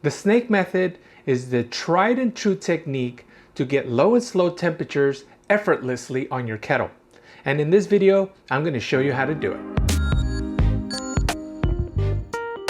The snake method is the tried and true technique to get low and slow temperatures effortlessly on your kettle. And in this video, I'm going to show you how to do it.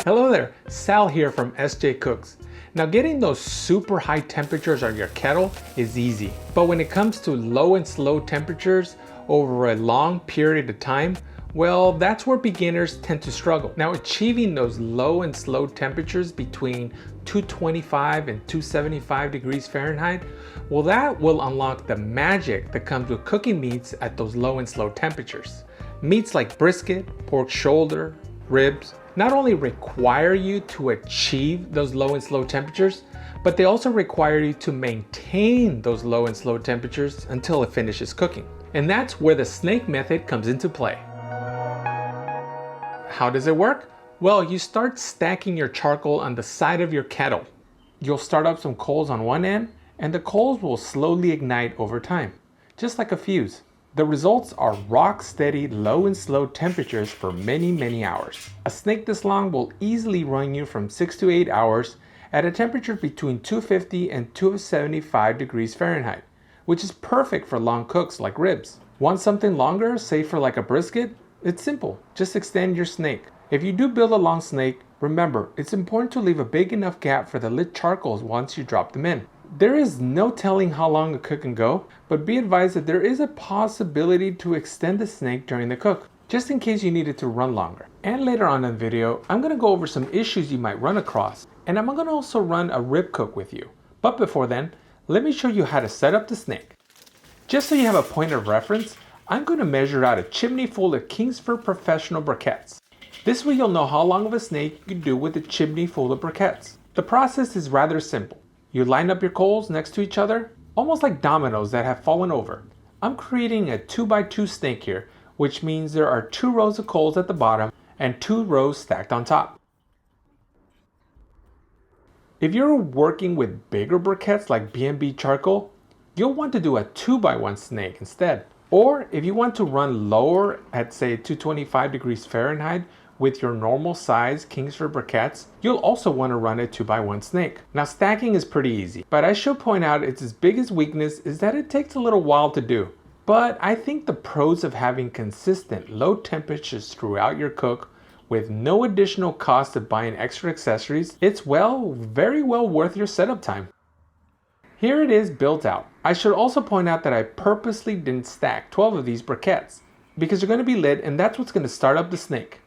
Hello there, Sal here from SJ Cooks. Now getting those super high temperatures on your kettle is easy, but when it comes to low and slow temperatures over a long period of time, well, that's where beginners tend to struggle. Now achieving those low and slow temperatures between 225 and 275 degrees Fahrenheit, well, that will unlock the magic that comes with cooking meats at those low and slow temperatures. Meats like brisket, pork shoulder, ribs, not only require you to achieve those low and slow temperatures, but they also require you to maintain those low and slow temperatures until it finishes cooking. And that's where the snake method comes into play. How does it work? Well, you start stacking your charcoal on the side of your kettle. You'll start up some coals on one end, and the coals will slowly ignite over time, just like a fuse. The results are rock steady low and slow temperatures for many hours. A snake this long will easily run you from 6 to 8 hours at a temperature between 250 and 275 degrees Fahrenheit, which is perfect for long cooks like ribs. Want something longer, say for like a brisket? It's simple, just extend your snake. If you do build a long snake, remember, it's important to leave a big enough gap for the lit charcoals once you drop them in. There is no telling how long a cook can go, but be advised that there is a possibility to extend the snake during the cook, just in case you need it to run longer. And later on in the video, I'm going to go over some issues you might run across, and I'm going to also run a rib cook with you. But before then, let me show you how to set up the snake. Just so you have a point of reference, I'm going to measure out a chimney full of Kingsford professional briquettes. This way you'll know how long of a snake you can do with a chimney full of briquettes. The process is rather simple. You line up your coals next to each other, almost like dominoes that have fallen over. I'm creating a 2x2 snake here, which means there are 2 rows of coals at the bottom and 2 rows stacked on top. If you're working with bigger briquettes like B&B charcoal, you'll want to do a 2x1 snake instead. Or if you want to run lower at say 225 degrees Fahrenheit with your normal size Kingsford briquettes, you'll also want to run a 2x1 snake. Now stacking is pretty easy, but I should point out its biggest weakness is that it takes a little while to do. But I think the pros of having consistent low temperatures throughout your cook with no additional cost of buying extra accessories, it's very well worth your setup time. Here it is built out. I should also point out that I purposely didn't stack 12 of these briquettes because they're going to be lit and that's what's going to start up the snake.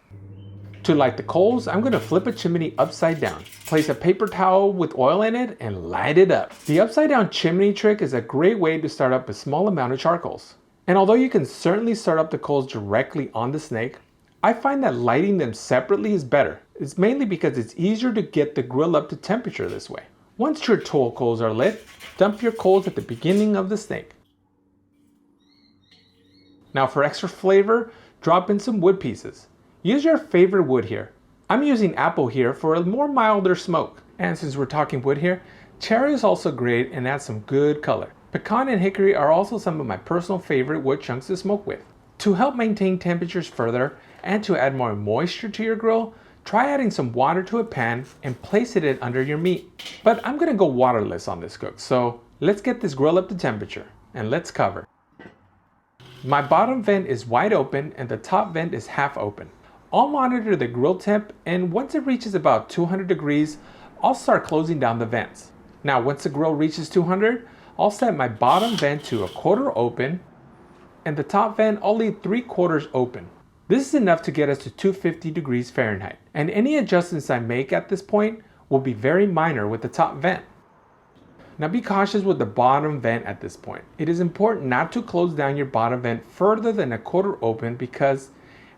To light the coals, I'm going to flip a chimney upside down, place a paper towel with oil in it, and light it up. The upside down chimney trick is a great way to start up a small amount of charcoals. And although you can certainly start up the coals directly on the snake, I find that lighting them separately is better. It's mainly because it's easier to get the grill up to temperature this way. Once your tool coals are lit, dump your coals at the beginning of the snake. Now for extra flavor, drop in some wood pieces. Use your favorite wood here. I'm using apple here for a more milder smoke. And since we're talking wood here, cherry is also great and adds some good color. Pecan and hickory are also some of my personal favorite wood chunks to smoke with. To help maintain temperatures further and to add more moisture to your grill, try adding some water to a pan and place it under your meat. But I'm gonna go waterless on this cook, so let's get this grill up to temperature and let's cover. My bottom vent is wide open and the top vent is half open. I'll monitor the grill temp, and once it reaches about 200 degrees, I'll start closing down the vents. Now once the grill reaches 200, I'll set my bottom vent to 1/4 open and the top vent I'll leave 3/4 open. This is enough to get us to 250 degrees Fahrenheit, and any adjustments I make at this point will be very minor with the top vent. Now be cautious with the bottom vent at this point. It is important not to close down your bottom vent further than 1/4 open because,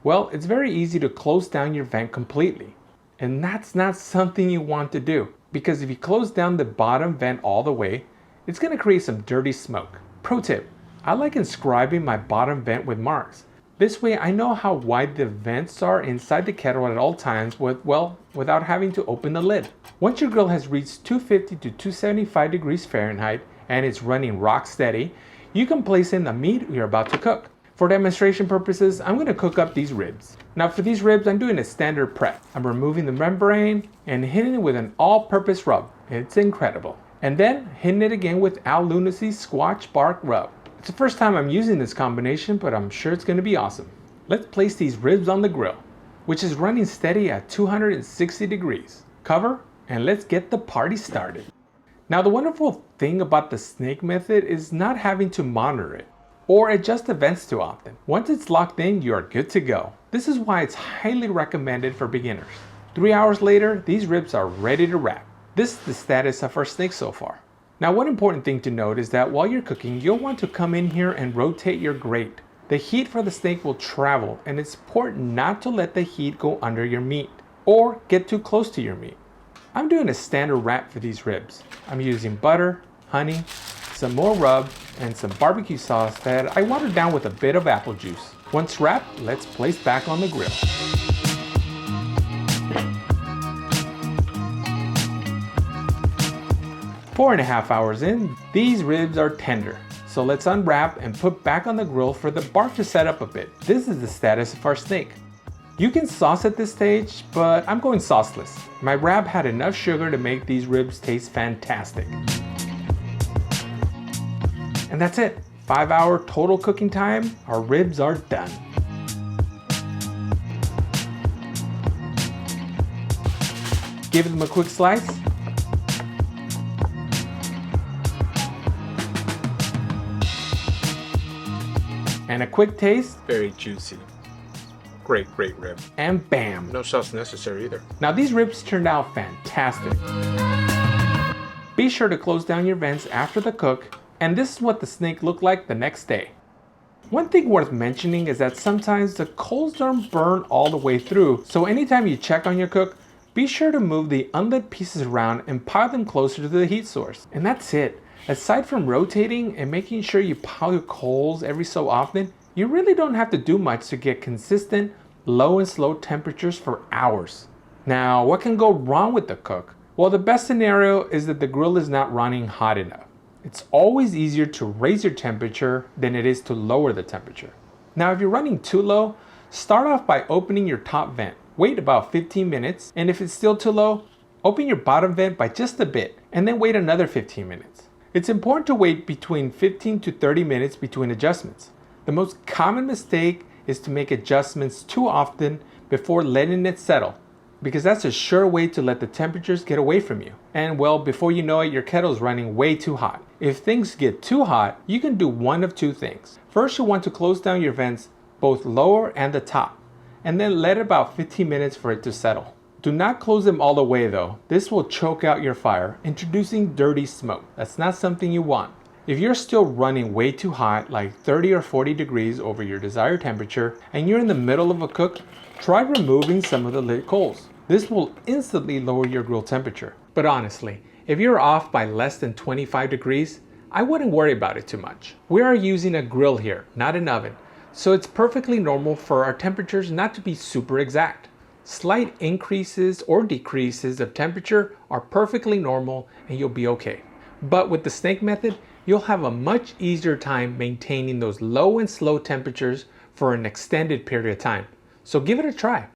well, it's very easy to close down your vent completely. And that's not something you want to do, because if you close down the bottom vent all the way, it's going to create some dirty smoke. Pro tip, I like inscribing my bottom vent with marks. This way I know how wide the vents are inside the kettle at all times without having to open the lid. Once your grill has reached 250 to 275 degrees Fahrenheit and it's running rock steady, you can place in the meat you're about to cook. For demonstration purposes, I'm going to cook up these ribs. Now for these ribs, I'm doing a standard prep. I'm removing the membrane and hitting it with an all-purpose rub. It's incredible. And then hitting it again with Al Lunacy's Squash Bark Rub. It's the first time I'm using this combination, but I'm sure it's going to be awesome. Let's place these ribs on the grill, which is running steady at 260 degrees. Cover, and let's get the party started. Now the wonderful thing about the snake method is not having to monitor it or adjust the vents too often. Once it's locked in, you are good to go. This is why it's highly recommended for beginners. 3 hours later, these ribs are ready to wrap. This is the status of our snake so far. Now one important thing to note is that while you're cooking, you'll want to come in here and rotate your grate. The heat for the steak will travel, and it's important not to let the heat go under your meat or get too close to your meat. I'm doing a standard wrap for these ribs. I'm using butter, honey, some more rub, and some barbecue sauce that I watered down with a bit of apple juice. Once wrapped, let's place back on the grill. 4.5 hours in, these ribs are tender. So let's unwrap and put back on the grill for the bark to set up a bit. This is the status of our steak. You can sauce at this stage, but I'm going sauceless. My wrap had enough sugar to make these ribs taste fantastic. And that's it. 5-hour total cooking time. Our ribs are done. Give them a quick slice. And a quick taste. Very juicy. Great rib. And bam. No sauce necessary either. Now these ribs turned out fantastic. Be sure to close down your vents after the cook, and this is what the snake looked like the next day. One thing worth mentioning is that sometimes the coals don't burn all the way through, so anytime you check on your cook, be sure to move the unlit pieces around and pile them closer to the heat source. And that's it. Aside from rotating and making sure you pile your coals every so often, you really don't have to do much to get consistent low and slow temperatures for hours. Now, what can go wrong with the cook? Well, the best scenario is that the grill is not running hot enough. It's always easier to raise your temperature than it is to lower the temperature. Now, if you're running too low, start off by opening your top vent. Wait about 15 minutes, and if it's still too low, open your bottom vent by just a bit, and then wait another 15 minutes. It's important to wait between 15 to 30 minutes between adjustments. The most common mistake is to make adjustments too often before letting it settle, because that's a sure way to let the temperatures get away from you. And well, before you know it, your kettle's running way too hot. If things get too hot, you can do one of two things. First, you want to close down your vents, both lower and the top, and then let about 15 minutes for it to settle. Do not close them all the way though. This will choke out your fire, introducing dirty smoke. That's not something you want. If you're still running way too hot, like 30 or 40 degrees over your desired temperature, and you're in the middle of a cook, try removing some of the lit coals. This will instantly lower your grill temperature. But honestly, if you're off by less than 25 degrees, I wouldn't worry about it too much. We are using a grill here, not an oven, so it's perfectly normal for our temperatures not to be super exact. Slight increases or decreases of temperature are perfectly normal and you'll be okay. But with the snake method, you'll have a much easier time maintaining those low and slow temperatures for an extended period of time. So give it a try.